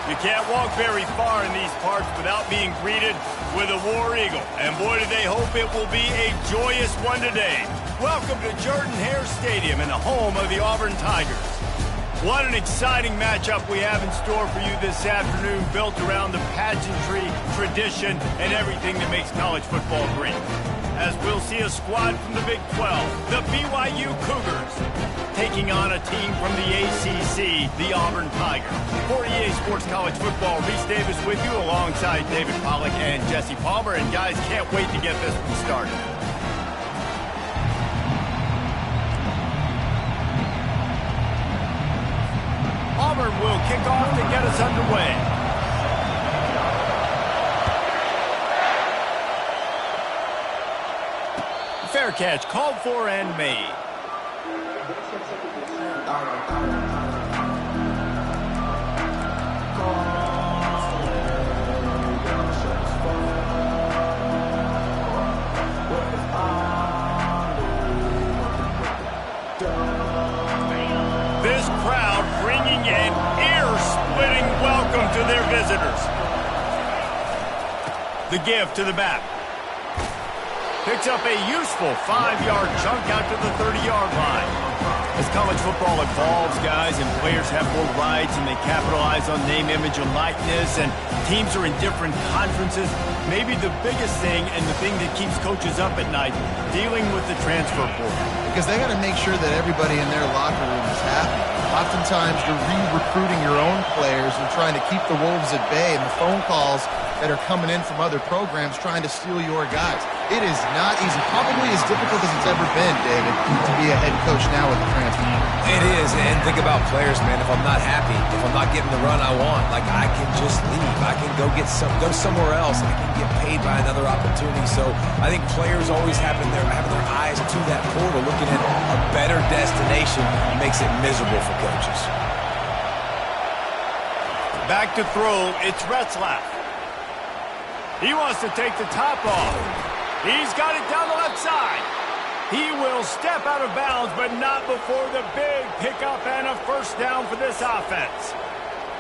You can't walk very far in these parts without being greeted with a War Eagle. And boy, do they hope it will be a joyous one today. Welcome to Jordan-Hare Stadium and the home of the Auburn Tigers. What an exciting matchup we have in store for you this afternoon, built around the pageantry, tradition, and everything that makes college football great. As we'll see a squad from the Big 12, the BYU Cougars, taking on a team from the ACC, the Auburn Tigers. For EA Sports College Football, Reese Davis with you alongside David Pollack and Jesse Palmer. And guys, can't wait to get this one started. Auburn will kick off to get us underway. Fair catch, called for and made. This crowd bringing an ear-splitting welcome to their visitors. The give to the back. Picks up a useful 5-yard chunk out to the 30-yard line. As college football evolves, guys, and players have more rights and they capitalize on name, image, and likeness, and teams are in different conferences, maybe the biggest thing and the thing that keeps coaches up at night, dealing with the transfer portal. Because they got to make sure that everybody in their locker room is happy. Oftentimes, you're re-recruiting your own players and trying to keep the wolves at bay, and the phone calls that are coming in from other programs trying to steal your guys. It is not easy. Probably as difficult as it's ever been, David, to be a head coach now with the transfer. It is, and think about players, man. If I'm not happy, if I'm not getting the run I want, like, I can just leave. I can go somewhere else. I can get paid by another opportunity. So I think players always having their eyes to that portal, looking at a better destination, makes it miserable for coaches. Back to throw, it's Retzlaff. He wants to take the top off. He's got it down the left side. He will step out of bounds, but not before the big pickup and a first down for this offense.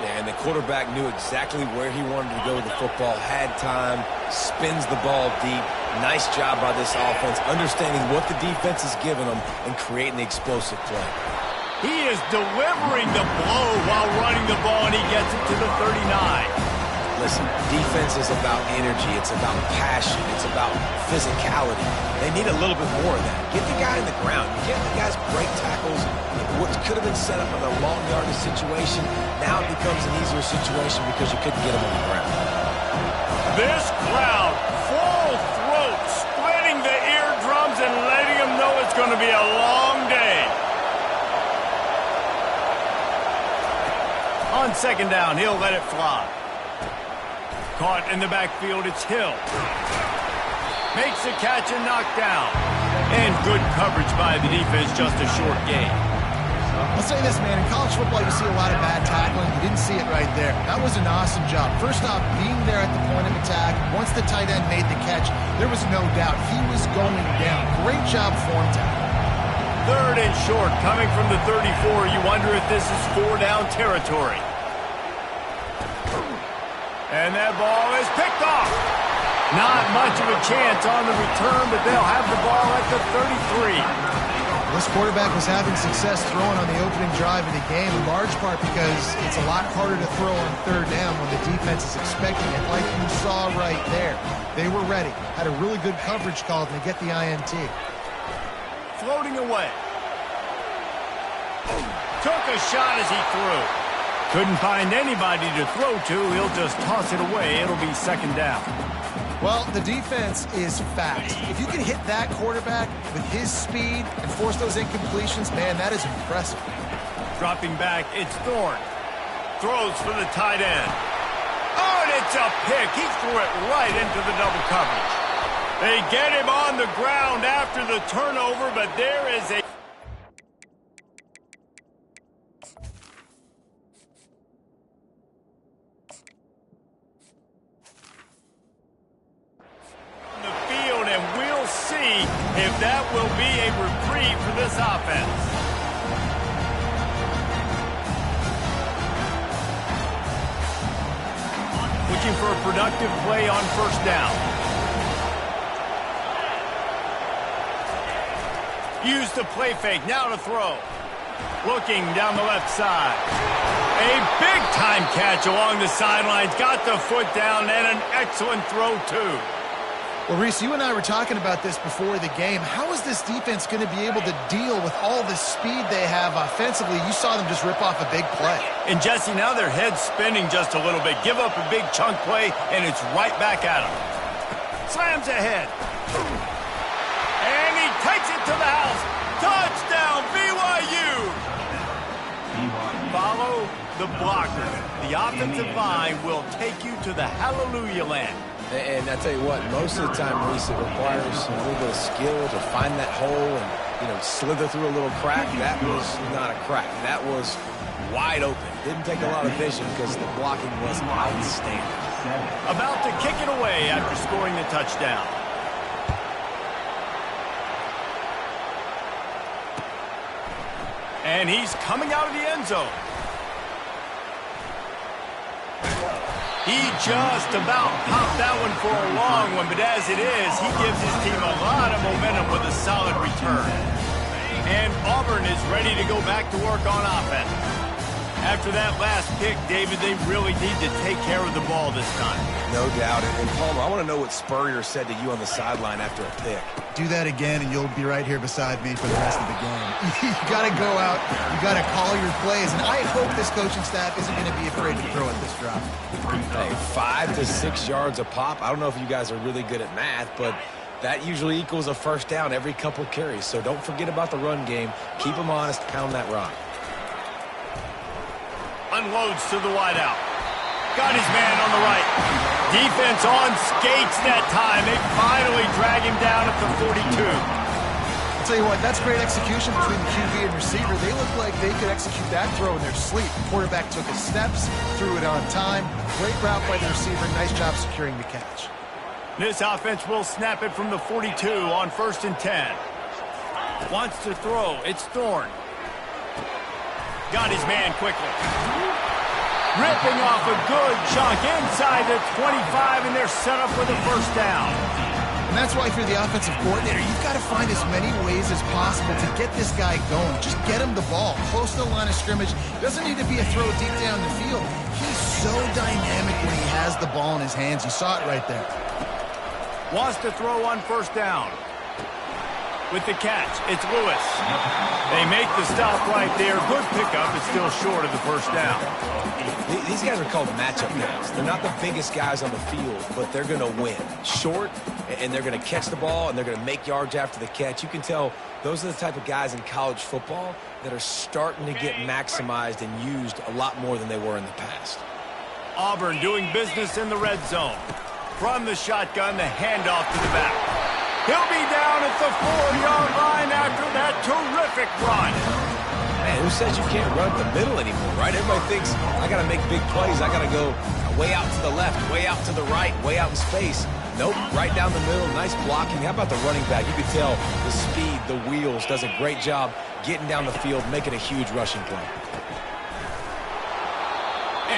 Yeah, and the quarterback knew exactly where he wanted to go with the football, had time, spins the ball deep. Nice job by this offense, understanding what the defense is giving them and creating the explosive play. He is delivering the blow while running the ball, and he gets it to the 39. Listen, defense is about energy. It's about passion. It's about physicality. They need a little bit more of that. Get the guy in the ground. You get the guys break tackles. What could have been set up in a long yardage situation, now it becomes an easier situation because you couldn't get him on the ground. This crowd, full throat, splitting the eardrums and letting them know it's going to be a long day. On second down, he'll let it fly. Caught in the backfield, it's Hill. Makes the catch and knocked down. And good coverage by the defense, just a short gain. I'll say this, man. In college football, you see a lot of bad tackling. You didn't see it right there. That was an awesome job. First off, being there at the point of attack. Once the tight end made the catch, there was no doubt he was going down. Great job form tackle. Third and short, coming from the 34. You wonder if this is 4-down territory. And that ball is picked off. Not much of a chance on the return, but they'll have the ball at the 33. This quarterback was having success throwing on the opening drive of the game, in large part because it's a lot harder to throw on third down when the defense is expecting it, like you saw right there. They were ready, had a really good coverage call, and they get the INT. Floating away. Took a shot as he threw. Couldn't find anybody to throw to. He'll just toss it away. It'll be second down. Well, the defense is fast. If you can hit that quarterback with his speed and force those incompletions, man, that is impressive. Dropping back, it's Thorne. Throws for the tight end. Oh, and it's a pick. He threw it right into the double coverage. They get him on the ground after the turnover, but there is a... if that will be a reprieve for this offense. Looking for a productive play on first down. Use the play fake, now to throw. Looking down the left side. A big-time catch along the sidelines. Got the foot down and an excellent throw, too. Well, Reese, you and I were talking about this before the game. How is this defense going to be able to deal with all the speed they have offensively? You saw them just rip off a big play. And, Jesse, now their head's spinning just a little bit. Give up a big chunk play, and it's right back at them. Slams ahead. And he takes it to the house. Touchdown, BYU! Follow the blocker. The offensive line will take you to the hallelujah land. And I tell you what, most of the time, Reese, it requires a little bit of skill to find that hole and, slither through a little crack. That was not a crack. That was wide open. Didn't take a lot of vision because the blocking was outstanding. About to kick it away after scoring the touchdown. And he's coming out of the end zone. He just about popped that one for a long one, but as it is, he gives his team a lot of momentum with a solid return. And Auburn is ready to go back to work on offense. After that last pick, David, they really need to take care of the ball this time. No doubt. And Palmer, I want to know what Spurrier said to you on the sideline after a pick. Do that again, and you'll be right here beside me for the rest of the game. You got to go out. You got to call your plays, and I hope this coaching staff isn't going to be afraid to throw at this drop. Hey, 5 to 6 yards a pop. I don't know if you guys are really good at math, but that usually equals a first down every couple carries. So don't forget about the run game. Keep them honest. Pound that rock. Unloads to the wideout. Got his man on the right. Defense on skates that time. They finally drag him down at the 42. I'll tell you what, that's great execution between the QB and receiver. They look like they could execute that throw in their sleep. The quarterback took his steps, threw it on time. Great route by the receiver. Nice job securing the catch. This offense will snap it from the 42 on 1st and 10. Wants to throw. It's Thorne. Got his man quickly. Ripping off a good chunk inside the 25, and they're set up with a first down. And that's why if you're the offensive coordinator, you've got to find as many ways as possible to get this guy going. Just get him the ball close to the line of scrimmage. Doesn't need to be a throw deep down the field. He's so dynamic when he has the ball in his hands. You saw it right there. Wants to throw on first down. With the catch, it's Lewis. They make the stop right there. Good pickup. It's still short of the first down. These guys are called matchup guys. They're not the biggest guys on the field, but they're going to win. Short, and they're going to catch the ball, and they're going to make yards after the catch. You can tell those are the type of guys in college football that are starting to get maximized and used a lot more than they were in the past. Auburn doing business in the red zone. From the shotgun, the handoff to the back. He'll be down at the 4-yard line after that terrific run. Man, who says you can't run the middle anymore, right? Everybody thinks, I got to make big plays. I got to go way out to the left, way out to the right, way out in space. Nope, right down the middle. Nice blocking. How about the running back? You can tell the speed, the wheels, does a great job getting down the field, making a huge rushing play.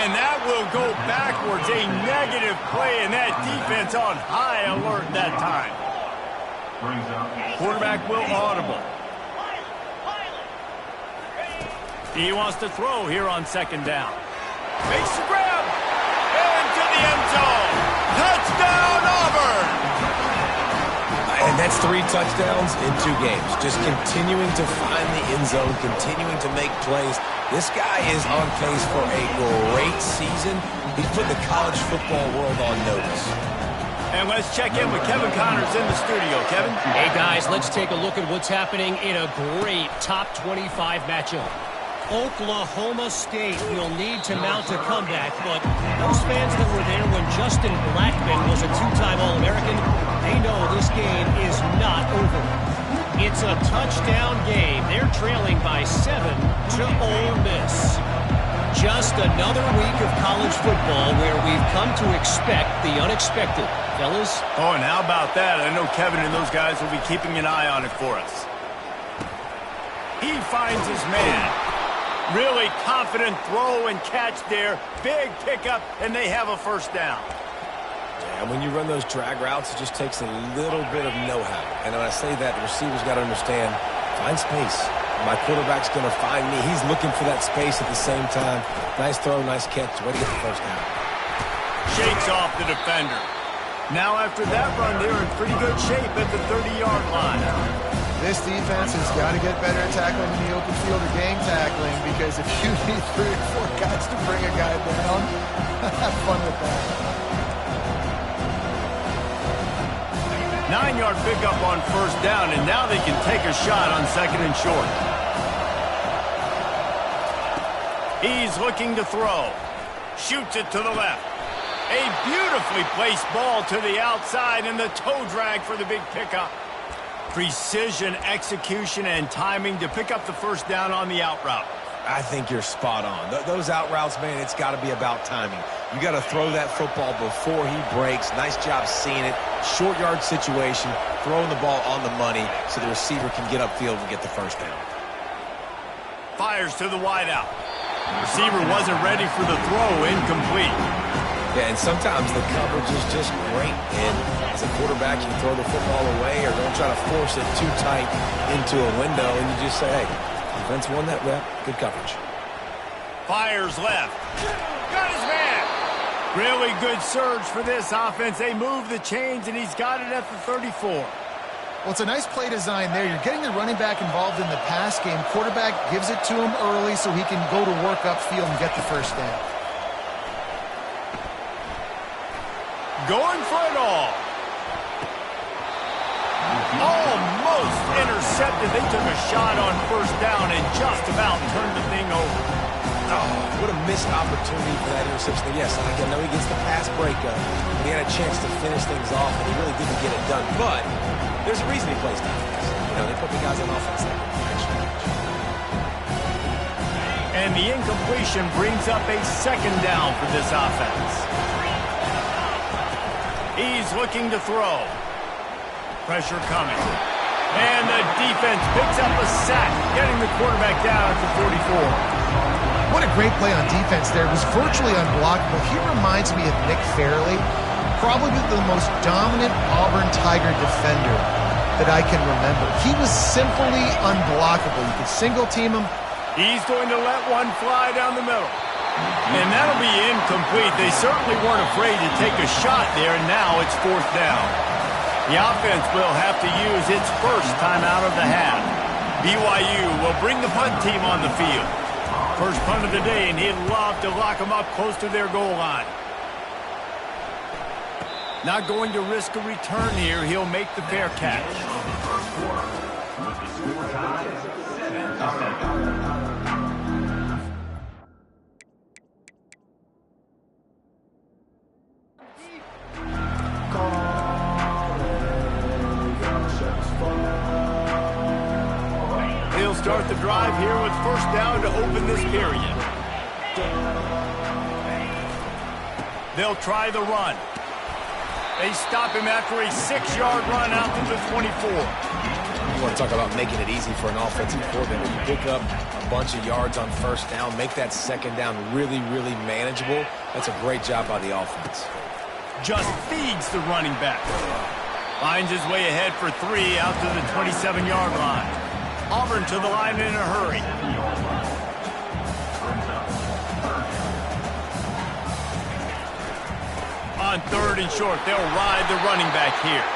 And that will go backwards. A negative play, and that defense on high alert that time. Quarterback will audible. He wants to throw here on 2nd down. Makes the grab. Into the end zone. Touchdown, Auburn. And that's 3 touchdowns in 2 games. Just continuing to find the end zone, continuing to make plays. This guy is on pace for a great season. He's put the college football world on notice. And let's check in with Kevin Connors in the studio. Kevin? Hey, guys, let's take a look at what's happening in a great top 25 matchup. Oklahoma State will need to mount a comeback, but those fans that were there when Justin Blackmon was a 2-time All-American, they know this game is not over. It's a touchdown game. They're trailing by 7 to Ole Miss. Just another week of college football where we've come to expect the unexpected. Fellas? Oh, and how about that? I know Kevin and those guys will be keeping an eye on it for us. He finds his man. Really confident throw and catch there. Big pickup, and they have a first down. And when you run those drag routes, it just takes a little bit of know-how. And when I say that, the receiver's got to understand, find space. My quarterback's going to find me. He's looking for that space at the same time. Nice throw, nice catch. Way to get the first down. Shakes off the defender. Now after that run, they're in pretty good shape at the 30-yard line. This defense has got to get better at tackling in the open field or game tackling, because if you need 3 or 4 guys to bring a guy down, have fun with that. 9-yard pickup on first down, and now they can take a shot on 2nd and short. He's looking to throw. Shoots it to the left. A beautifully placed ball to the outside, and the toe drag for the big pickup. Precision, execution, and timing to pick up the first down on the out route. I think you're spot on. Those out routes, man, it's got to be about timing. You got to throw that football before he breaks. Nice job seeing it. Short yard situation, throwing the ball on the money so the receiver can get upfield and get the first down. Fires to the wideout. Receiver wasn't ready for the throw, incomplete. Yeah, and sometimes the coverage is just great. And as a quarterback, you throw the football away or don't try to force it too tight into a window, and you just say, hey, defense won that rep. Good coverage. Fires left. Got his man. Really good surge for this offense. They move the chains, and he's got it at the 34. Well, it's a nice play design there. You're getting the running back involved in the pass game. Quarterback gives it to him early so he can go to work upfield and get the first down. Going for it all. Almost intercepted. They took a shot on first down and just about turned the thing over. Oh, what a missed opportunity for that interception. Yes, I know he gets the pass breakup, but he had a chance to finish things off, and he really didn't get it done. But there's a reason he plays defense. You know, they put the guys on offense that and the incompletion brings up a second down for this offense. He's looking to throw. Pressure coming. And the defense picks up a sack, getting the quarterback down at the 44. What a great play on defense there. It was virtually unblockable. He reminds me of Nick Fairley, probably the most dominant Auburn Tiger defender that I can remember. He was simply unblockable. You could single team him. He's going to let one fly down the middle. And that'll be incomplete. They certainly weren't afraid to take a shot there, and now it's 4th down. The offense will have to use its first time out of the half. BYU will bring the punt team on the field. First punt of the day, and he'd love to lock them up close to their goal line. Not going to risk a return here. He'll make the fair catch. He'll start the drive here with first down to open this period. They'll try the run. They stop him after a 6-yard run out to the 24. You want to talk about making it easy for an offensive coordinator. You pick up a bunch of yards on first down, make that second down really, really manageable. That's a great job by the offense. Just feeds the running back. Finds his way ahead for 3 out to the 27-yard line. Auburn to the line in a hurry. On 3rd and short, they'll ride the running back here.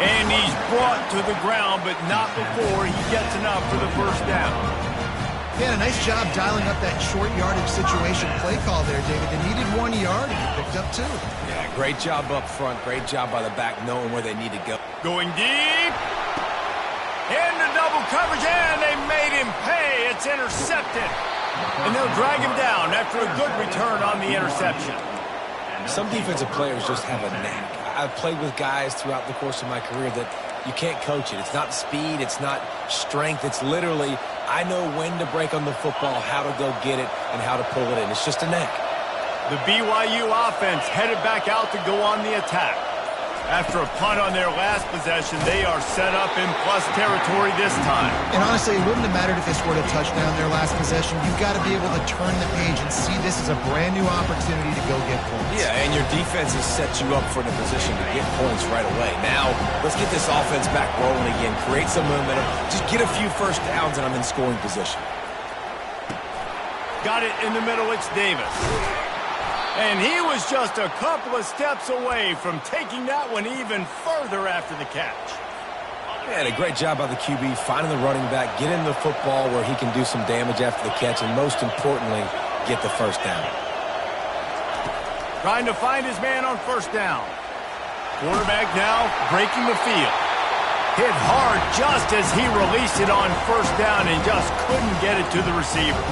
And he's brought to the ground, but not before he gets enough for the first down. Yeah, a nice job dialing up that short yardage situation play call there, David. They needed 1 yard, and he picked up 2. Yeah, great job up front. Great job by the back knowing where they need to go. Going deep. Into double coverage, and they made him pay. It's intercepted. And they'll drag him down after a good return on the interception. Some defensive players just have a knack. I've played with guys throughout the course of my career that you can't coach it. It's not speed. It's not strength. It's literally, I know when to break on the football, how to go get it, and how to pull it in. It's just a knack. The BYU offense headed back out to go on the attack. After a punt on their last possession, they are set up in plus territory this time. And honestly, it wouldn't have mattered if they scored a touchdown their last possession. You've got to be able to turn the page and see this as a brand new opportunity to go get points. Yeah, and your defense has set you up for the position to get points right away. Now, let's get this offense back rolling again, create some momentum, just get a few first downs, and I'm in scoring position. Got it in the middle, it's Davis. And he was just a couple of steps away from taking that one even further after the catch. Yeah, and a great job by the QB, finding the running back, getting the football where he can do some damage after the catch, and most importantly, get the first down. Trying to find his man on first down. Quarterback now breaking the field. Hit hard just as he released it on first down and just couldn't get it to the receiver.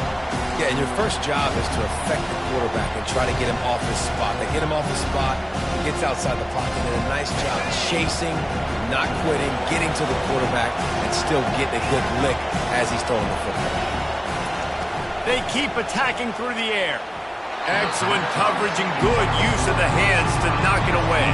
Yeah, and your first job is to affect the quarterback and try to get him off his spot. They get him off his spot, he gets outside the pocket, and a nice job chasing, not quitting, getting to the quarterback, and still getting a good lick as he's throwing the football. They keep attacking through the air. Excellent coverage and good use of the hands to knock it away.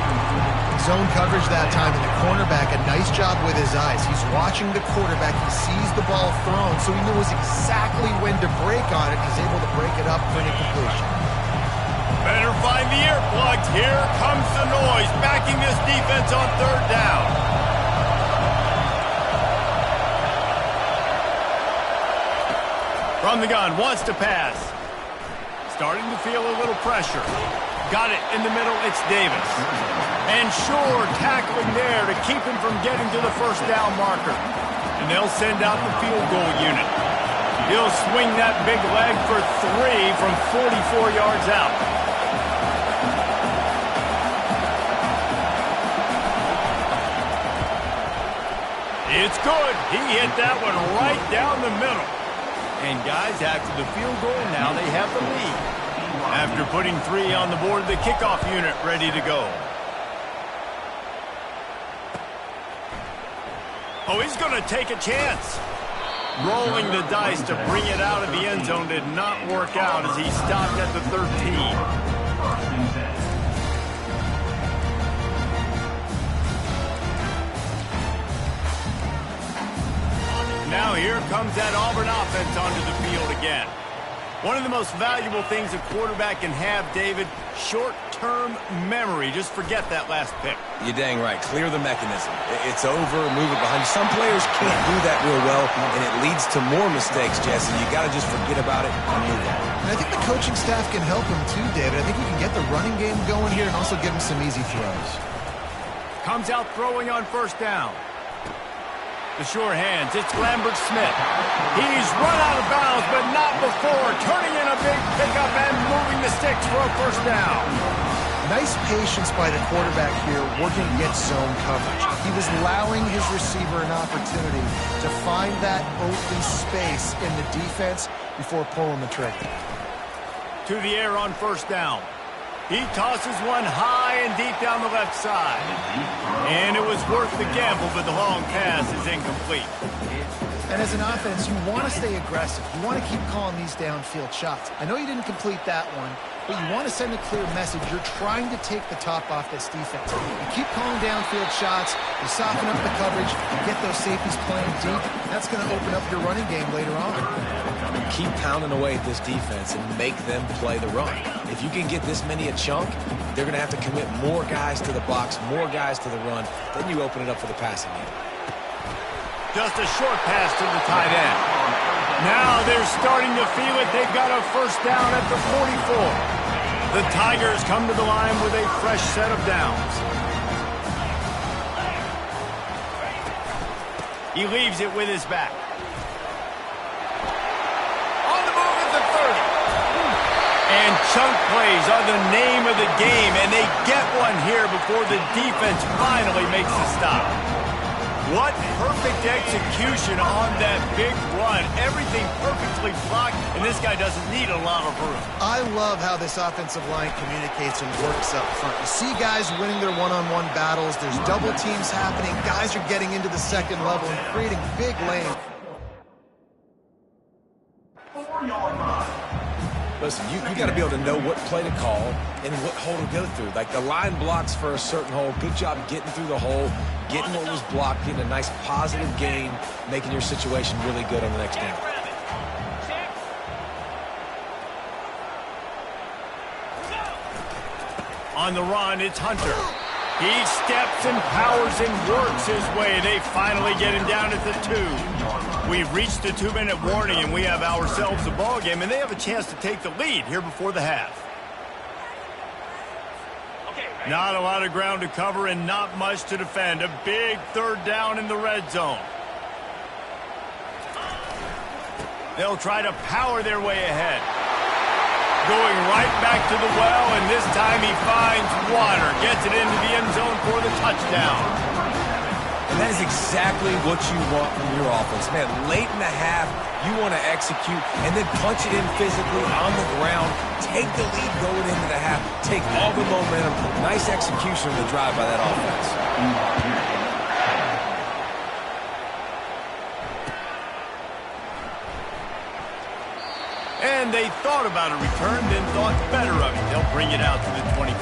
Zone coverage that time, and the cornerback, a nice job with his eyes. He's watching the quarterback. He sees the ball thrown, so he knows exactly when to break on it. He's able to break it up for an incompletion. Better find the earplugs. Here comes the noise, backing this defense on third down. From the gun, wants to pass. Starting to feel a little pressure. Got it in the middle, it's Davis. And sure, tackling there to keep him from getting to the first down marker. And they'll send out the field goal unit. He'll swing that big leg for 3 from 44 yards out. It's good. He hit that one right down the middle. And guys, after the field goal, now they have the lead. After putting 3 on the board, the kickoff unit ready to go. Oh, he's going to take a chance. Rolling the dice to bring it out of the end zone did not work out as he stopped at the 13. Now here comes that Auburn offense onto the field again. One of the most valuable things a quarterback can have, David, short-term memory. Just forget that last pick. You're dang right. Clear the mechanism. It's over, move it behind you. Some players can't do that real well, and it leads to more mistakes, Jesse. You got to just forget about it and move on. And I think the coaching staff can help him too, David. I think he can get the running game going here and also give him some easy throws. Comes out throwing on first down. The sure hands, it's Lambert Smith. He's run out of bounds, but not before. Turning in a big pickup and moving the sticks for a first down. Nice patience by the quarterback here, working against zone coverage. He was allowing his receiver an opportunity to find that open space in the defense before pulling the trigger. To the air on first down. He tosses one high and deep down the left side. And it was worth the gamble, but the long pass is incomplete. And as an offense, you want to stay aggressive. You want to keep calling these downfield shots. I know you didn't complete that one, but you want to send a clear message. You're trying to take the top off this defense. You keep calling downfield shots, you soften up the coverage, you get those safeties playing deep. That's going to open up your running game later on. Keep pounding away at this defense and make them play the run. If you can get this many a chunk, they're going to have to commit more guys to the box, more guys to the run. Then you open it up for the passing game. Just a short pass to the tight end. Now they're starting to feel it. They've got a first down at the 44. The Tigers come to the line with a fresh set of downs. He leaves it with his back. On the move at the 30. And chunk plays are the name of the game, and they get one here before the defense finally makes the stop. What perfect execution on that big run. Everything perfectly blocked, and this guy doesn't need a lot of room. I love how this offensive line communicates and works up front. You see guys winning their one-on-one battles. There's double teams happening. Guys are getting into the second level and creating big lanes. Listen, you got to be able to know what play to call and what hole to go through. Like the line blocks for a certain hole. Good job getting through the hole, getting what was blocked, getting a nice positive gain, making your situation really good on the next down. On the run, it's Hunter. He steps and powers and works his way. They finally get him down at the 2. We've reached the 2-minute warning, and we have ourselves a ball game, and they have a chance to take the lead here before the half. Not a lot of ground to cover and not much to defend. A big 3rd down in the red zone. They'll try to power their way ahead. Going right back to the well, and this time he finds water. Gets it into the end zone for the touchdown. And that is exactly what you want from your offense. Man, late in the half, you want to execute and then punch it in physically on the ground. Take the lead going into the half. Take all the momentum. Nice execution of the drive by that offense. And they thought about a return, then thought better of it. They'll bring it out to the 25.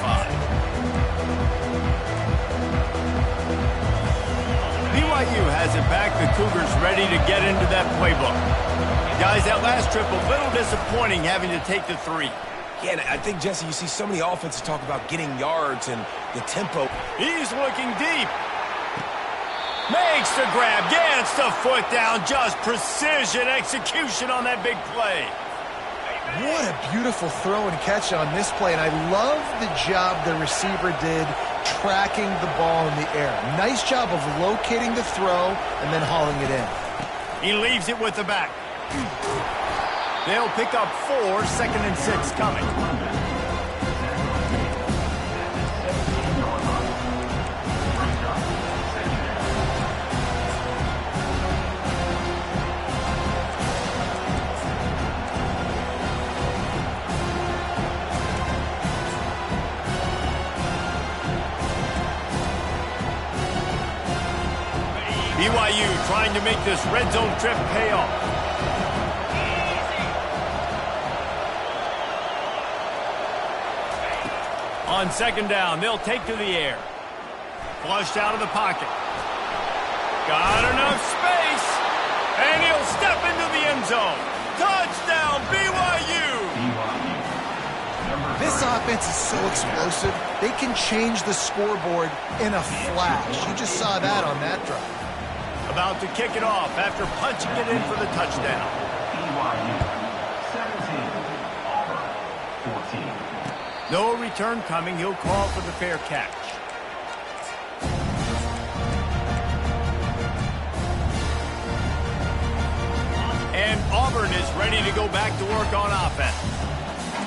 BYU has it back. The Cougars ready to get into that playbook. Guys, that last trip a little disappointing having to take the 3. Yeah, and I think, Jesse, you see so many offenses talk about getting yards and the tempo. He's looking deep. Makes the grab, gets the foot down. Just precision execution on that big play. What a beautiful throw and catch on this play, and I love the job the receiver did tracking the ball in the air. Nice job of locating the throw and then hauling it in. He leaves it with the back. They'll pick up 4, 2nd and 6 coming. BYU trying to make this red zone trip pay off. On 2nd down, they'll take to the air. Flushed out of the pocket. Got enough space. And he'll step into the end zone. Touchdown, BYU! This offense is so explosive, they can change the scoreboard in a flash. You just saw that on that drive. About to kick it off after punching it in for the touchdown. BYU 17, Auburn 14. No return coming. He'll call for the fair catch. And Auburn is ready to go back to work on offense.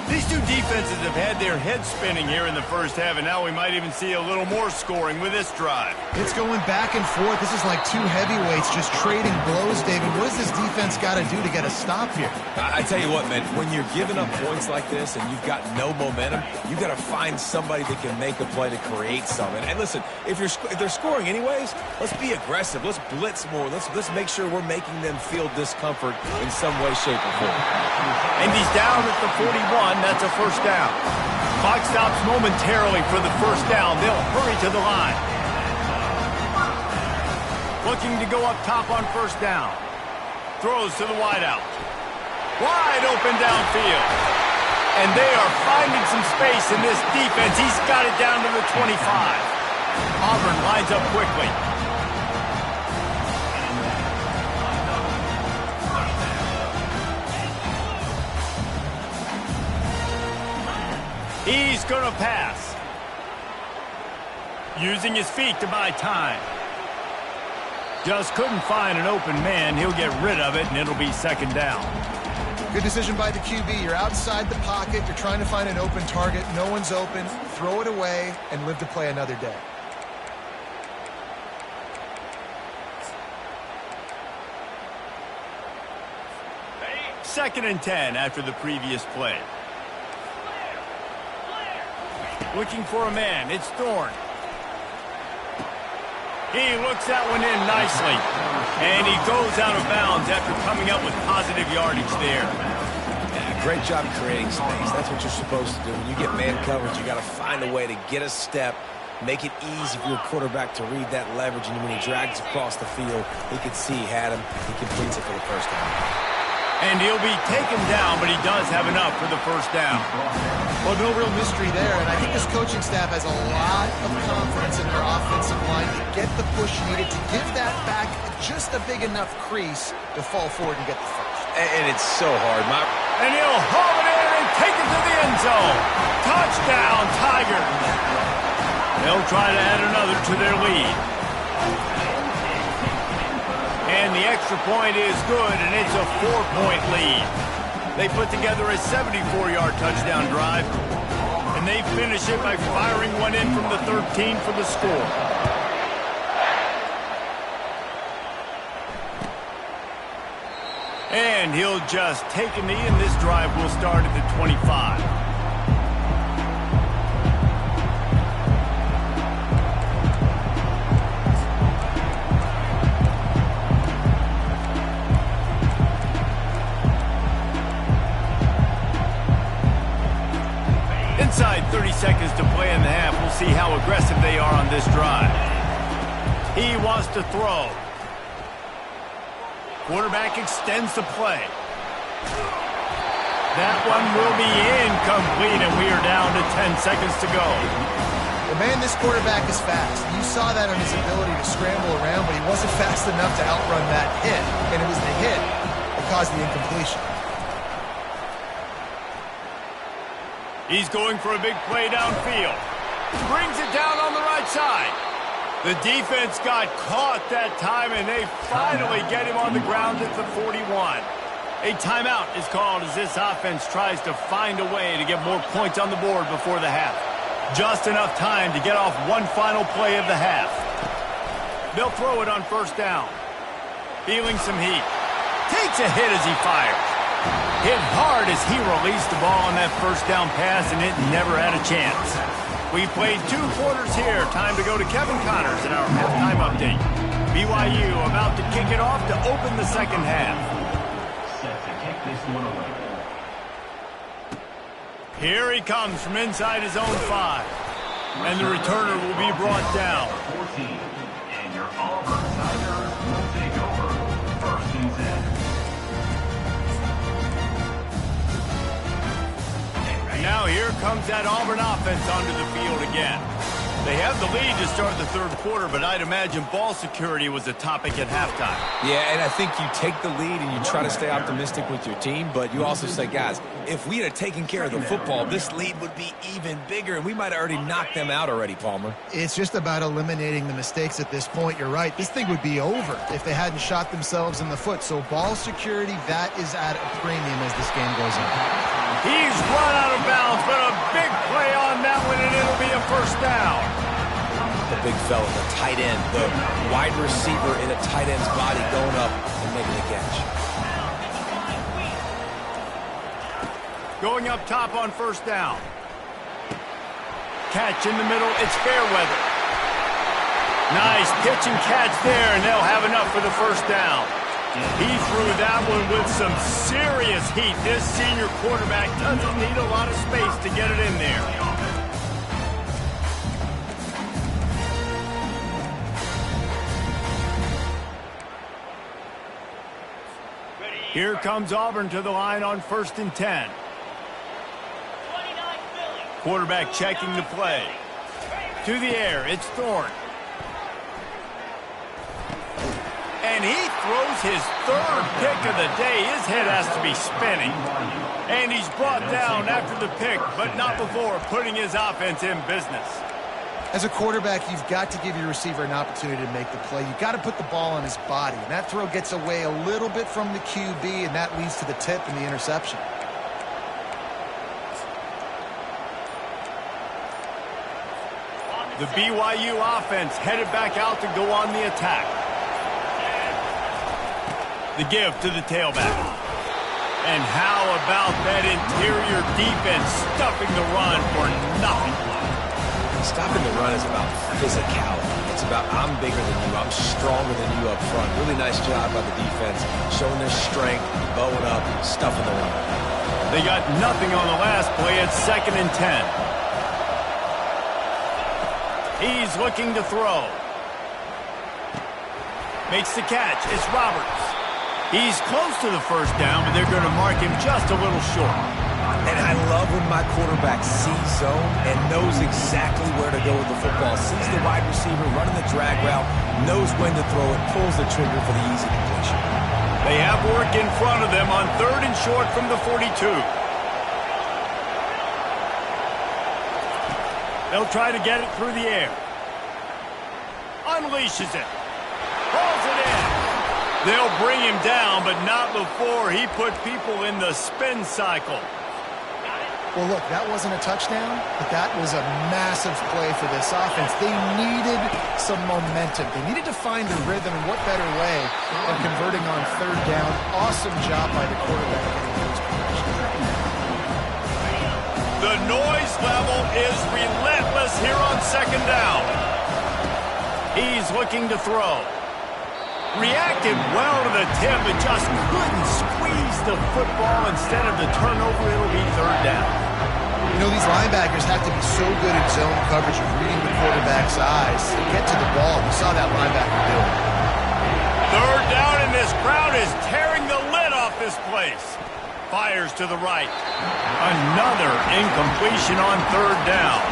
These two defenses have had their heads spinning here in the first half, and now we might even see a little more scoring with this drive. It's going back and forth. This is like two heavyweights just trading blows, David. What does this defense got to do to get a stop here? I tell you what, man, when you're giving up points like this and you've got no momentum, you got to find somebody that can make a play to create something. And listen, if they're scoring anyways, let's be aggressive. Let's blitz more. Let's make sure we're making them feel discomfort in some way, shape, or form. And he's down at the 41. That's a first down. Clock stops momentarily for the first down. They'll hurry to the line. Looking to go up top on first down. Throws to the wideout. Wide open downfield. And they are finding some space in this defense. He's got it down to the 25. Auburn lines up quickly. He's going to pass. Using his feet to buy time. Just couldn't find an open man. He'll get rid of it, and it'll be second down. Good decision by the QB. You're outside the pocket. You're trying to find an open target. No one's open. Throw it away and live to play another day. Second and 10 after the previous play. Looking for a man. It's Thorne. He looks that one in nicely. And he goes out of bounds after coming up with positive yardage there. Yeah, great job creating space. That's what you're supposed to do. When you get man coverage, you got to find a way to get a step, make it easy for your quarterback to read that leverage, and when he drags across the field, he can see he had him. He completes it for the first down. And he'll be taken down, but he does have enough for the first down. Well, no real mystery there, and I think this coaching staff has a lot of confidence in their offensive line to get the push needed to give that back just a big enough crease to fall forward and get the first. And it's so hard. And he'll haul it in and take it to the end zone. Touchdown, Tigers. They'll try to add another to their lead. And the extra point is good, and it's a 4-point lead. They put together a 74-yard touchdown drive, and they finish it by firing one in from the 13 for the score. And he'll just take a knee, and this drive will start at the 25. Inside 30 seconds to play in the half. We'll see how aggressive they are on this drive. He wants to throw. Quarterback extends the play. That one will be incomplete, and we are down to 10 seconds to go. Well, man, this quarterback is fast. You saw that on his ability to scramble around, but he wasn't fast enough to outrun that hit, and it was the hit that caused the incompletion. He's going for a big play downfield. Brings it down on the right side. The defense got caught that time, and they finally get him on the ground at the 41. A timeout is called as this offense tries to find a way to get more points on the board before the half. Just enough time to get off one final play of the half. They'll throw it on first down. Feeling some heat. Takes a hit as he fires. Hit hard as he released the ball on that first down pass, and it never had a chance. We played 2 quarters here. Time to go to Kevin Connors in our halftime update. BYU about to kick it off to open the second half. Set to kick this one away. Here he comes from inside his own 5. And the returner will be brought down. 14. And your Auburn Tigers will take over. First and 10. Now here comes that Auburn offense onto the field again. They have the lead to start the third quarter, but I'd imagine ball security was a topic at halftime. Yeah, and I think you take the lead and you try to stay optimistic with your team, but you also say, guys, if we had taken care of the football, this lead would be even bigger, and we might have already knocked them out already, Palmer. It's just about eliminating the mistakes at this point. You're right. This thing would be over if they hadn't shot themselves in the foot. So ball security, that is at a premium as this game goes on. He's run out of bounds, but a big play on that one, and it'll be a first down. The big fella, the tight end, the wide receiver in a tight end's body going up and making a catch. Going up top on first down. Catch in the middle, it's Fairweather. Nice pitch and catch there, and they'll have enough for the first down. He threw that one with some serious heat. This senior quarterback doesn't need a lot of space to get it in there. Here comes Auburn to the line on first and 10. Quarterback checking the play. To the air, it's Thorne. And he throws his third pick of the day. His head has to be spinning. And he's brought down after the pick, but not before putting his offense in business. As a quarterback, you've got to give your receiver an opportunity to make the play. You've got to put the ball on his body. And that throw gets away a little bit from the QB, and that leads to the tip and the interception. The BYU offense headed back out to go on the attack. The give to the tailback. And how about that interior defense stuffing the run for nothing? Stopping the run is about physicality. It's about I'm bigger than you, I'm stronger than you up front. Really nice job by the defense, showing their strength, bowing up, stuffing the run. They got nothing on the last play. It's 2nd and 10. He's looking to throw. Makes the catch. It's Roberts. He's close to the first down, but they're going to mark him just a little short. And I love when my quarterback sees zone and knows exactly where to go with the football. Sees the wide receiver running the drag route, knows when to throw it, pulls the trigger for the easy completion. They have work in front of them on 3rd and short from the 42. They'll try to get it through the air. Unleashes it. Pulls it in. They'll bring him down, but not before he put people in the spin cycle. Well, look, that wasn't a touchdown, but that was a massive play for this offense. They needed some momentum. They needed to find a rhythm, and what better way than converting on 3rd down. Awesome job by the quarterback getting those progressions. The noise level is relentless here on 2nd down. He's looking to throw. Reacted well to the tip, but just couldn't squeeze the football. Instead of the turnover, it'll be 3rd down. You know, these linebackers have to be so good at zone coverage of reading the quarterback's eyes to get to the ball. We saw that linebacker do it. 3rd down, and this crowd is tearing the lid off this place. Fires to the right. Another incompletion on 3rd down.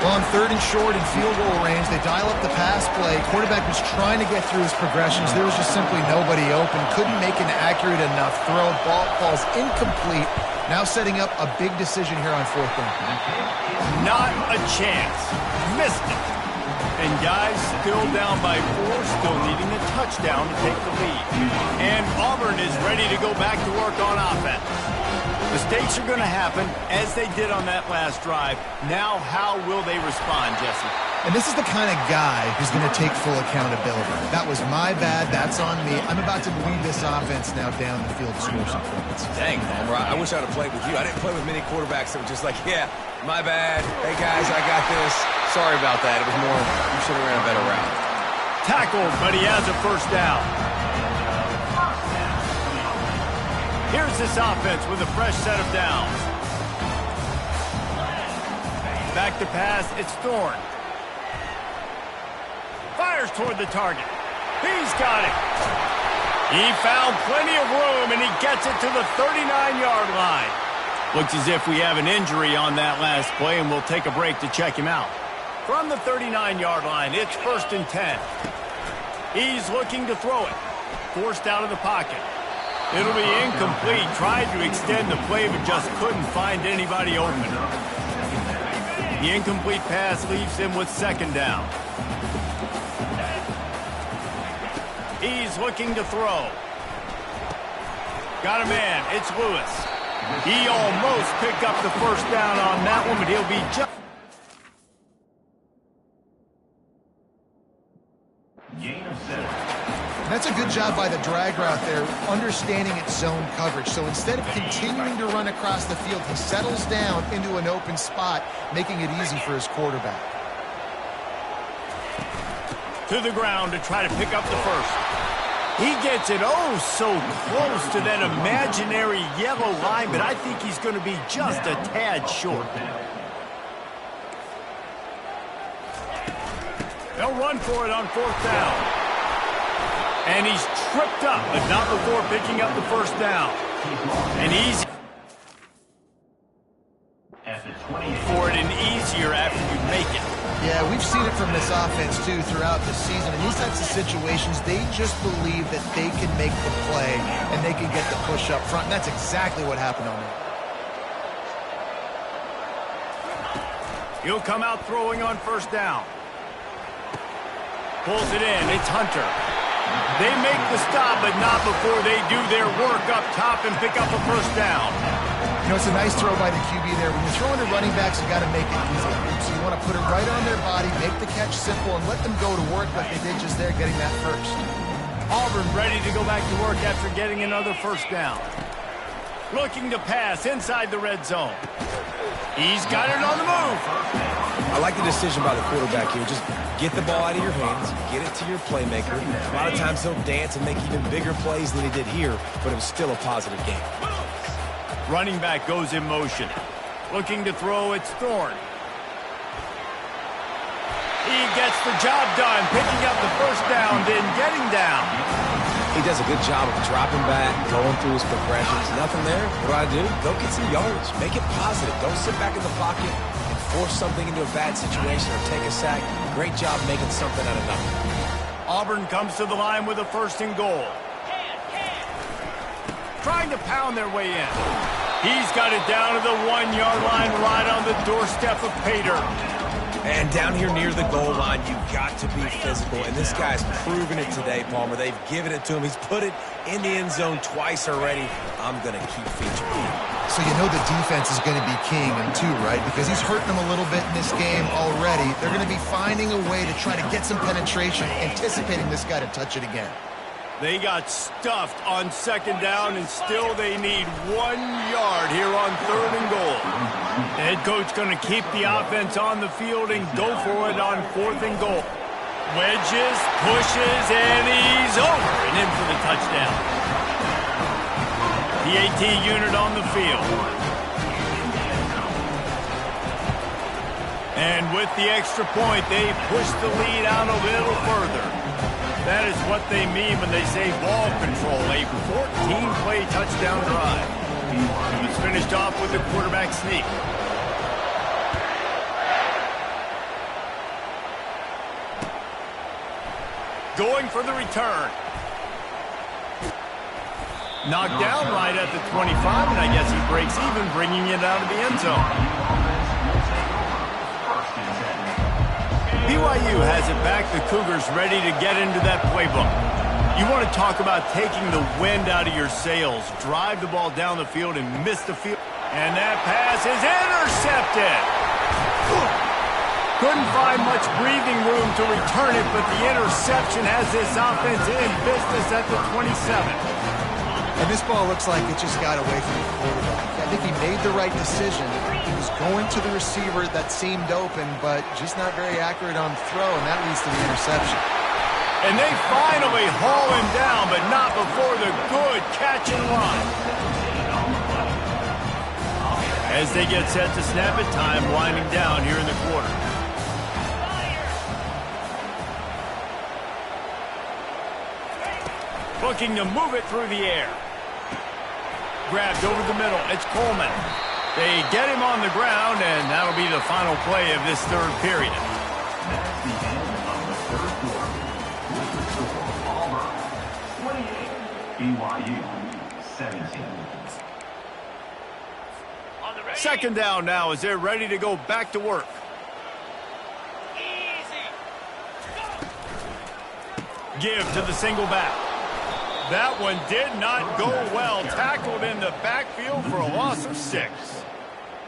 Well, on 3rd and short in field goal range, they dial up the pass play. Quarterback was trying to get through his progressions. There was just simply nobody open. Couldn't make an accurate enough throw. Ball falls incomplete. Now setting up a big decision here on 4th down. Not a chance. Missed it. And guys, still down by 4, still needing a touchdown to take the lead. And Auburn is ready to go back to work on offense. Mistakes are going to happen, as they did on that last drive. Now, how will they respond, Jesse? And this is the kind of guy who's going to take full accountability. That was my bad. That's on me. I'm about to lead this offense now down the field to score some points. Dang, Homer, I wish I'd have played with you. I didn't play with many quarterbacks that were just like, yeah, my bad. Hey, guys, I got this. Sorry about that. It was more, you should have ran a better route. Tackled, but he has a 1st down. Here's this offense with a fresh set of downs. Back to pass, it's Thorne. Fires toward the target. He's got it. He found plenty of room, and he gets it to the 39-yard line. Looks as if we have an injury on that last play, and we'll take a break to check him out. From the 39-yard line, it's 1st and 10. He's looking to throw it. Forced out of the pocket. It'll be incomplete. Tried to extend the play, but just couldn't find anybody open. The incomplete pass leaves him with 2nd down. He's looking to throw. Got a man. It's Lewis. He almost picked up the 1st down on that one, but he'll be just... Gain of 7. That's a good job by the drag route there, understanding its zone coverage. So instead of continuing to run across the field, he settles down into an open spot, making it easy for his quarterback. To the ground to try to pick up the 1st. He gets it so close to that imaginary yellow line, but I think he's going to be just a tad short. They'll run for it on 4th down. And he's tripped up, but not before picking up the 1st down. And easy for it, and easier after you make it. Yeah, we've seen it from this offense, too, throughout the season. In these types of situations, they just believe that they can make the play and they can get the push up front. And that's exactly what happened on that. He'll come out throwing on 1st down. Pulls it in. It's Hunter. They make the stop, but not before they do their work up top and pick up a 1st down. You know, it's a nice throw by the QB there. When you're throwing to running backs, you got to make it easy. So you want to put it right on their body, make the catch simple, and let them go to work like they did just there, getting that 1st. Auburn ready to go back to work after getting another 1st down. Looking to pass inside the red zone. He's got it on the move. I like the decision by the quarterback here. Just get the ball out of your hands, get it to your playmaker. A lot of times he'll dance and make even bigger plays than he did here, but it was still a positive game. Running back goes in motion. Looking to throw, it's Thorne. He gets the job done, picking up the first down, then getting down. He does a good job of dropping back, going through his progressions. Nothing there. What do? Go get some yards. Make it positive. Don't sit back in the pocket and force something into a bad situation or take a sack. Great job making something out of nothing. Auburn comes to the line with a 1st and goal. Trying to pound their way in. He's got it down to the 1-yard line right on the doorstep of Pater. And down here near the goal line, you've got to be physical. And this guy's proven it today, Palmer. They've given it to him. He's put it in the end zone twice already. I'm going to keep featuring him. So you know the defense is going to be keying him too, right? Because he's hurting them a little bit in this game already. They're going to be finding a way to try to get some penetration, anticipating this guy to touch it again. They got stuffed on 2nd down, and still they need 1 yard here on 3rd and goal. The head coach going to keep the offense on the field and go for it on 4th and goal. Wedges, pushes, and he's over and in for the touchdown. The AT unit on the field. And with the extra point, they push the lead out a little further. That is what they mean when they say ball control, a 14-play touchdown drive. It was finished off with a quarterback sneak. Going for the return. Knocked down right at the 25, and I guess he breaks even, bringing it out of the end zone. BYU has it back. The Cougars ready to get into that playbook. You want to talk about taking the wind out of your sails. Drive the ball down the field and miss the field. And that pass is intercepted. Couldn't find much breathing room to return it, but the interception has this offense in business at the 27. And this ball looks like it just got away from the quarterback. I think he made the right decision. He was going to the receiver that seemed open, but just not very accurate on the throw, and that leads to the interception. And they finally haul him down, but not before the good catch and run. As they get set to snap it, time winding down here in the quarter. Looking to move it through the air. Grabbed over the middle. It's Coleman. They get him on the ground, and that'll be the final play of this 3rd period. That's the end of the 3rd quarter. With the score, Auburn 28, BYU 17. 2nd down now as they're ready to go back to work. Give to the single back. That one did not go well. Tackled in the backfield for a loss of 6.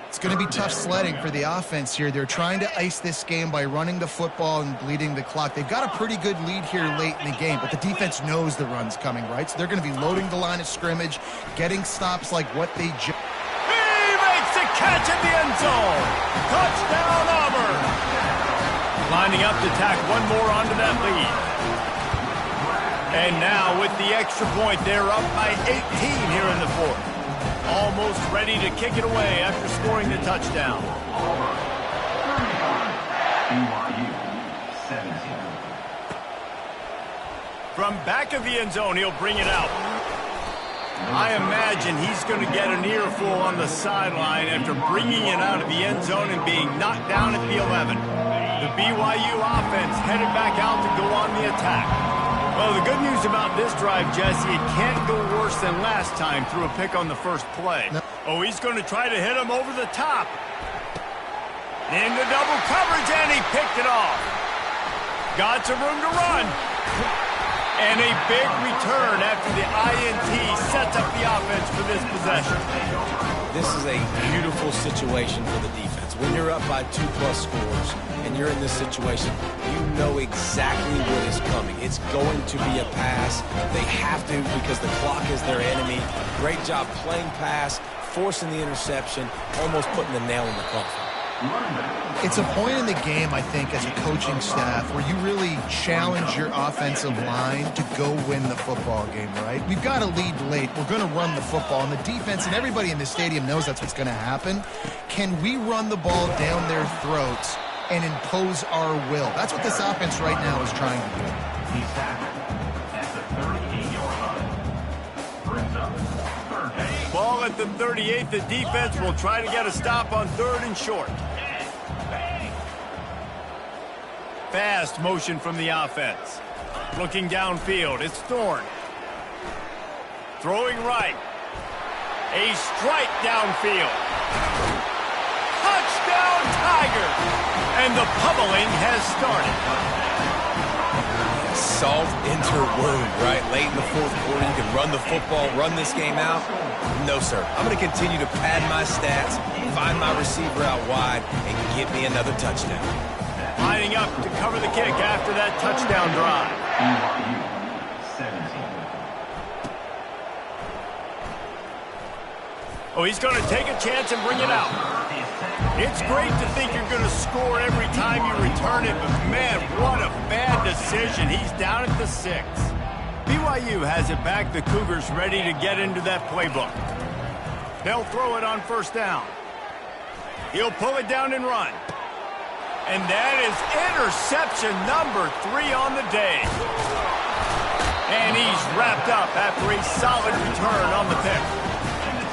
It's going to be tough sledding for the offense here. They're trying to ice this game by running the football and bleeding the clock. They've got a pretty good lead here late in the game, but the defense knows the run's coming, right? So they're going to be loading the line of scrimmage, getting stops like what they just... He makes the catch in the end zone. Touchdown, Auburn. Lining up to tack one more onto that lead. And now with the extra point, they're up by 18 here in the 4th. Almost ready to kick it away after scoring the touchdown. BYU 17. From back of the end zone, he'll bring it out. I imagine he's going to get an earful on the sideline after bringing it out of the end zone and being knocked down at the 11. The BYU offense headed back out to go on the attack. Well, the good news about this drive, Jesse, it can't go worse than last time through a pick on the first play. No. Oh, he's going to try to hit him over the top. Into double coverage, and he picked it off. Got some room to run. And a big return after the INT sets up the offense for this possession. This is a beautiful situation for the defense. When you're up by 2+ scores and you're in this situation, you know exactly what is coming. It's going to be a pass. They have to because the clock is their enemy. Great job playing pass, forcing the interception, almost putting the nail in the coffin. It's a point in the game, I think, as a coaching staff where you really challenge your offensive line to go win the football game, right? We've got to lead late. We're going to run the football. And the defense and everybody in the stadium knows that's what's going to happen. Can we run the ball down their throats and impose our will? That's what this offense right now is trying to do. He's tackled at the 38-yard line. Brings up third down. Ball at the 38. The defense will try to get a stop on 3rd and short. Fast motion from the offense. Looking downfield, it's Thorne. Throwing right. A strike downfield. Touchdown, Tigers! And the pummeling has started. Salt into wound, right? Late in the 4th quarter, you can run the football, run this game out. No, sir. I'm going to continue to pad my stats, find my receiver out wide, and get me another touchdown. Lining up to cover the kick after that touchdown drive. BYU 17. Oh, he's going to take a chance and bring it out. It's great to think you're going to score every time you return it, but man, what a bad decision. He's down at the 6. BYU has it back. The Cougars ready to get into that playbook. They'll throw it on 1st down. He'll pull it down and run. And that is interception number 3 on the day. And he's wrapped up after a solid return on the pick.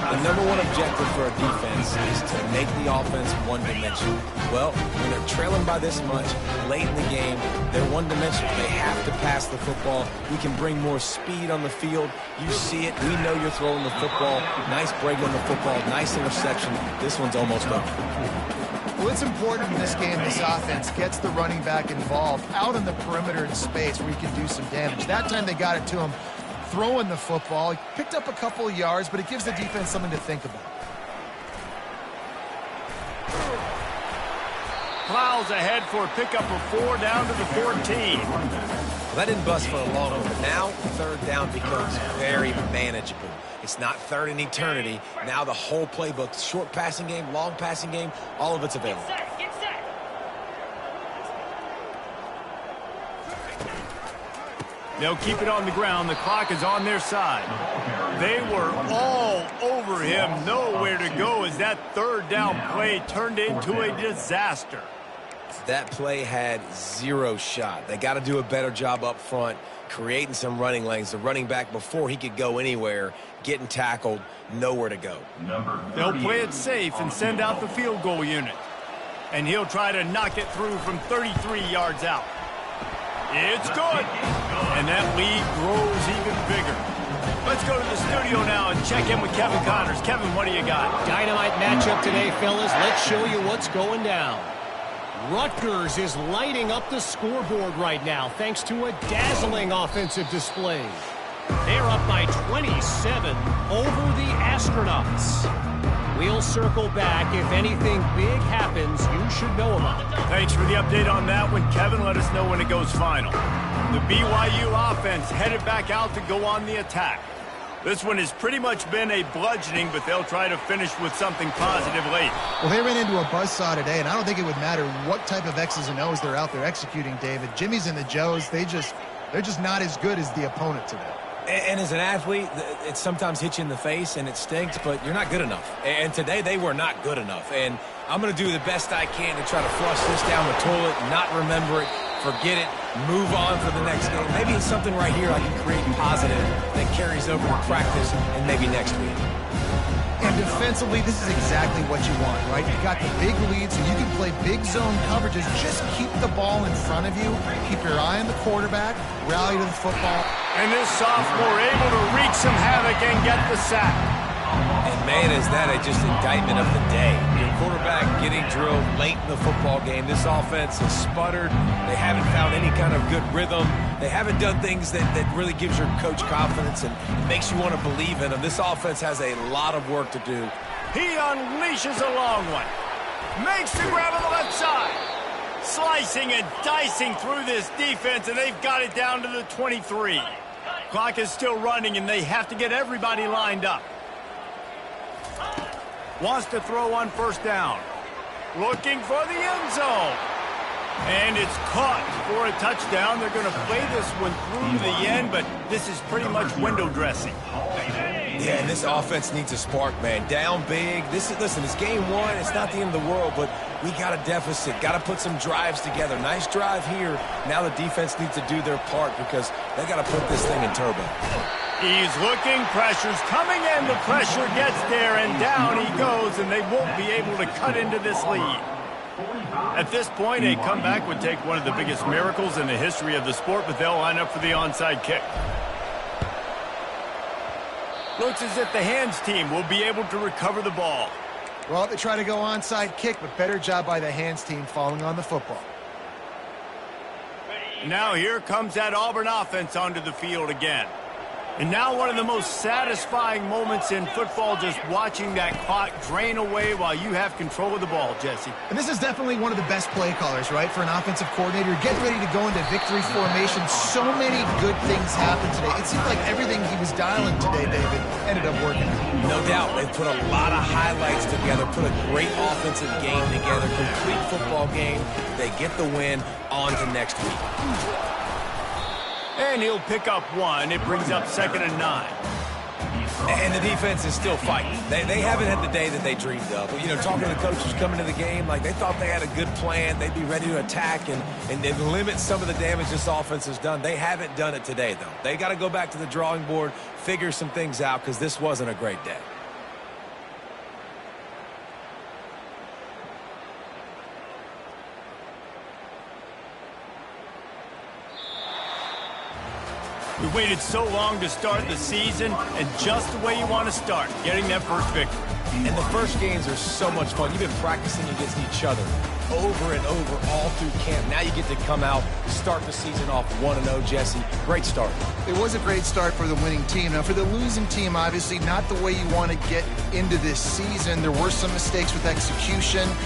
The number one objective for a defense is to make the offense one-dimensional. Well, when they're trailing by this much, late in the game, they're one-dimensional. They have to pass the football. We can bring more speed on the field. You see it. We know you're throwing the football. Nice break on the football. Nice interception. This one's almost over. Well, it's important in this game this offense gets the running back involved out on the perimeter in space where he can do some damage. That time they got it to him throwing the football. He picked up a couple of yards, but it gives the defense something to think about. Plows ahead for a pickup of 4 down to the 14. Well, that didn't bust for a long one. Now 3rd down becomes very manageable. It's not 3rd and eternity. Now the whole playbook, short passing game, long passing game, all of it's available. Get set. They'll keep it on the ground. The clock is on their side. They were all over him. Nowhere to go as that 3rd down play turned into a disaster. That play had 0 shot. They got to do a better job up front, creating some running lanes. The running back, before he could go anywhere, getting tackled, nowhere to go. They'll play it safe and send out the field goal unit. And he'll try to knock it through from 33 yards out. It's good. And that lead grows even bigger. Let's go to the studio now and check in with Kevin Connors. Kevin, what do you got? Dynamite matchup today, fellas. Let's show you what's going down. Rutgers is lighting up the scoreboard right now thanks to a dazzling offensive display. They're up by 27 over the Astronauts. We'll circle back. If anything big happens, you should know about it. Thanks for the update on that one, Kevin. Let us know when it goes final. The BYU offense headed back out to go on the attack. This one has pretty much been a bludgeoning, but they'll try to finish with something positive late. Well, they ran into a buzzsaw today, and I don't think it would matter what type of X's and O's they're out there executing, David. Jimmy's and the Joes, they're just not as good as the opponent today. And as an athlete, it sometimes hits you in the face and it stinks, but you're not good enough. And today they were not good enough. And I'm going to do the best I can to try to flush this down the toilet, not remember it, forget it, move on for the next game. Maybe it's something right here I can create positive that carries over to practice and maybe next week. And defensively, this is exactly what you want, right? You got the big lead, so you can play big zone coverages. Just keep the ball in front of you. Keep your eye on the quarterback. Rally to the football. And this sophomore able to wreak some havoc and get the sack. And man, is that just indictment of the day. Your quarterback getting drilled late in the football game. This offense has sputtered. They haven't found any kind of good rhythm. They haven't done things that really gives your coach confidence and makes you want to believe in them. This offense has a lot of work to do. He unleashes a long one. Makes the grab on the left side. Slicing and dicing through this defense, and they've got it down to the 23. Clock is still running, and they have to get everybody lined up. Wants to throw on 1st down. looking for the end zone. And it's caught for a touchdown. They're going to play this one through to the end, but this is pretty much window dressing. Yeah, and this offense needs a spark, man. Down big. Listen, it's game one. It's not the end of the world, but we got a deficit. Got to put some drives together. Nice drive here. Now the defense needs to do their part because they got to put this thing in turbo. He's looking. Pressure's coming in. The pressure gets there, and down he goes, and they won't be able to cut into this lead. At this point, a comeback would take one of the biggest miracles in the history of the sport, but they'll line up for the onside kick. Looks as if the hands team will be able to recover the ball. Well, they try to go onside kick, but better job by the hands team falling on the football. Now here comes that Auburn offense onto the field again. And now one of the most satisfying moments in football, just watching that clock drain away while you have control of the ball, Jesse. And this is definitely one of the best play callers, right, for an offensive coordinator. Getting ready to go into victory formation. So many good things happened today. It seemed like everything he was dialing today, David, ended up working. No doubt. They've put a lot of highlights together, put a great offensive game together, complete football game. They get the win. On to next week. And he'll pick up one. It brings up 2nd and 9. And the defense is still fighting. They haven't had the day that they dreamed of. You know, talking to the coaches coming to the game, like they thought they had a good plan. They'd be ready to attack and limit some of the damage this offense has done. They haven't done it today, though. They got to go back to the drawing board, figure some things out, because this wasn't a great day. We waited so long to start the season, and just the way you want to start, getting that first victory. And the first games are so much fun. You've been practicing against each other over and over all through camp. Now you get to come out, start the season off 1-0, Jesse. Great start. It was a great start for the winning team. Now, for the losing team, obviously not the way you want to get into this season. There were some mistakes with execution.